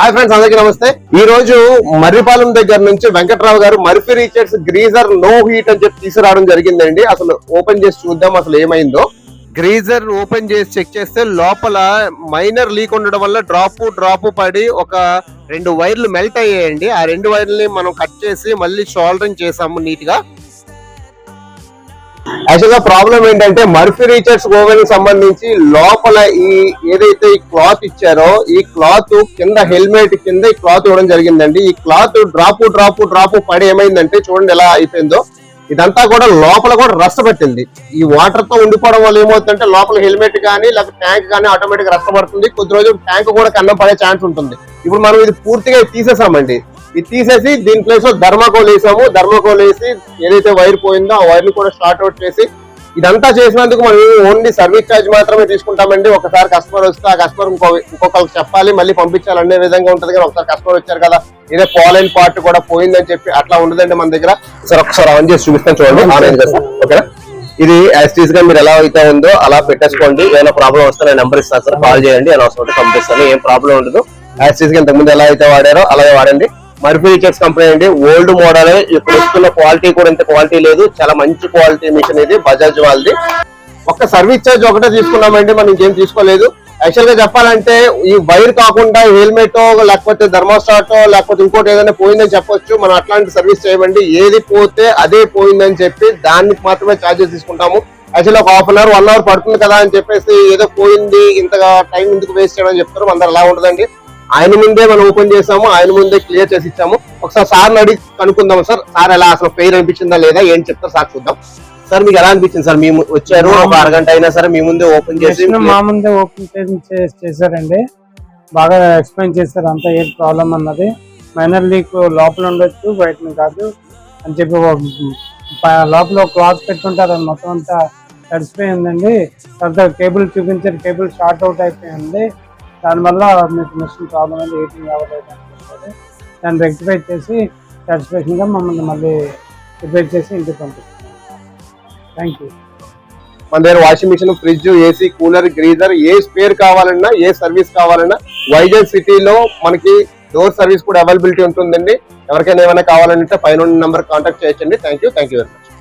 Hi friends, అందరికీ నమస్తే. ఈ రోజు మర్రిపాలెం దగ్గర నుంచి వెంకట్రావు గారు మర్ఫీ రీచర్స్ గ్రీజర్ నో హీట్ అని చెప్పి తీసుకురావడం జరిగిందండి. అసలు ఓపెన్ చేసి చూద్దాం అసలు ఏమైందో. గ్రీజర్ ఓపెన్ చేసి చెక్ చేస్తే లోపల మైనర్ లీక్ ఉండడం వల్ల డ్రాప్ పడి ఒక 2 వైర్లు మెల్ట్ అయ్యాయండి. ఆ 2 వైర్లని మనం కట్ చేసి మళ్ళీ సోల్డరింగ్ చేసాము నీట్ గా. యాక్చువల్ గా ప్రాబ్లం ఏంటంటే మర్ఫీ రీచర్స్ ఓవెన్ కి సంబంధించి లోపల ఈ ఏదైతే ఈ క్లాత్ ఇచ్చారో ఈ క్లాత్ కింద హెల్మెట్ కింద ఈ క్లాత్ ఇవ్వడం జరిగిందండి. ఈ క్లాత్ డ్రాప్ పడి ఏమైందంటే చూడండి ఎలా అయిపోయిందో. ఇదంతా కూడా లోపల కూడా రస్ట్ పట్టింది. ఈ వాటర్ తో ఉండిపోవడం వల్ల ఏమవుతుందంటే లోపల హెల్మెట్ కానీ లేకపోతే ట్యాంక్ కానీ ఆటోమేటిక్ రస్ట్ పడుతుంది. కొద్ది రోజులు ట్యాంక్ కూడా కన్నం పడే ఛాన్స్ ఉంటుంది. ఇప్పుడు మనం ఇది పూర్తిగా తీసేసామండి. ఇది తీసేసి దీని ప్లేస్ లో థర్మాకోల్ వేసాము. థర్మాకోల్ వేసి ఏదైతే వైర్ పోయిందో ఆ వైర్ ని కూడా షార్ట్ అవుట్ చేసి ఇదంతా చేసినందుకు మనం ఓన్లీ సర్వీస్ ఛార్జ్ మాత్రమే తీసుకుంటామండి. ఒకసారి కస్టమర్ వస్తే ఆ కస్టమర్ ఇంకొకరికి చెప్పాలి, మళ్ళీ పంపించాలి అనే విధంగా ఉంటుంది. కానీ ఒకసారి కస్టమర్ వచ్చారు కదా, ఇదే పాలైన్ పార్ట్ కూడా పోయిందని చెప్పి అట్లా ఉండదండి మన దగ్గర. సార్ ఒకసారి ఆన్ చేసి చూపిస్తాను చూడండి. ఆన్ చేస్తాం ఓకేనా. ఇది యాజ్ గా మీరు ఎలా అయితే ఉందో అలా పెట్టేసుకోండి. ఏమైనా ప్రాబ్లం వస్తే నేను నెంబర్ ఇస్తాను సార్, కాల్ చేయండి. నేను అవసరం పంపిస్తాను, ఏం ప్రాబ్లం ఉండదు. యాజ్ గా ఇంతకుముందు ఎలా అయితే వాడారో అలాగే వాడండి. మర్ఫీ రీచర్స్ కంపెనీ అండి, ఓల్డ్ మోడల్. ఇప్పుడు వస్తున్న క్వాలిటీ కూడా ఇంత క్వాలిటీ లేదు, చాలా మంచి క్వాలిటీ మిషన్ ఇది, బజాజ్ వాళ్ళది. ఒక్క సర్వీస్ ఛార్జ్ ఒకటే తీసుకున్నామండి, మనం ఇంకేం తీసుకోలేదు. యాక్చువల్ గా చెప్పాలంటే ఈ వైర్ కాకుండా హెల్మెట్ లేకపోతే థర్మోస్టాట్ లేకపోతే ఇంకోటి ఏదైనా పోయిందని చెప్పొచ్చు. మనం అట్లాంటి సర్వీస్ చేయమండి. ఏది పోతే అదే పోయిందని చెప్పి దానికి మాత్రమే ఛార్జెస్ తీసుకుంటాము. యాక్చువల్ ఒక హాఫ్ అన్ అవర్ 1 అవర్ పడుతుంది కదా అని చెప్పేసి ఏదో పోయింది ఇంతగా టైం ఎందుకు వేస్ట్ చేయడం అని చెప్తారు. అందరు అలా ఉండదండి. ఆయన ముందే మనం ఓపెన్ చేసాము, ఆయన ముందే క్లియర్ చేసి ఇచ్చాము. ఒకసారి సార్ని అడిగి కనుక్కుందాం. సార్ ఎలా అసలు ఫెయిర్ అనిపించిందా లేదా ఏం చెప్తారు సార్ చూద్దాం. సార్ మీకు ఎలా అనిపించింది సార్? మేము వచ్చారు ఒక అరగంట అయినా సరే మీ ముందే ఓపెన్ చేసి మా ముందే ఓపెన్ చేశారండి. బాగా ఎక్స్ప్లెయిన్ చేశారు అంతా ఏ ప్రాబ్లం అన్నది. మైనర్ లీక్ లోపల ఉండొచ్చు బయట కాదు అని చెప్పి లోపల క్లాత్ పెట్టుకుంటారు. అది మొత్తం అంతా తడిసిపోయిందండి. తర్వాత కేబుల్ చూపించారు, కేబుల్ షార్ట్ అవుట్ అయిపోయింది. దానివల్ల మీకు మిషన్ ప్రాబ్లం అనేది హీటింగ్ అవ్వలేదు అనిపిస్తుంది. దాన్ని రెక్టిఫై చేసి సాటిస్ఫాక్షన్ గా మమ్మల్ని మళ్ళీ రిపేర్ చేసి ఇంటికి పంపిస్తున్నాం. Thank you. మన దగ్గర washing machine, fridge, AC, cooler, geyser ఏ స్పేర్ కావాలన్నా ఏ సర్వీస్ కావాలన్నా వైజాగ్ సిటీలో మనకి డోర్ సర్వీస్ కూడా అవైలబిలిటీ ఉంటుందండి. ఎవరికైనా ఏమైనా కావాలంటే పైన నెంబర్ కాంటాక్ట్ చేయొచ్చండి. Thank you very much.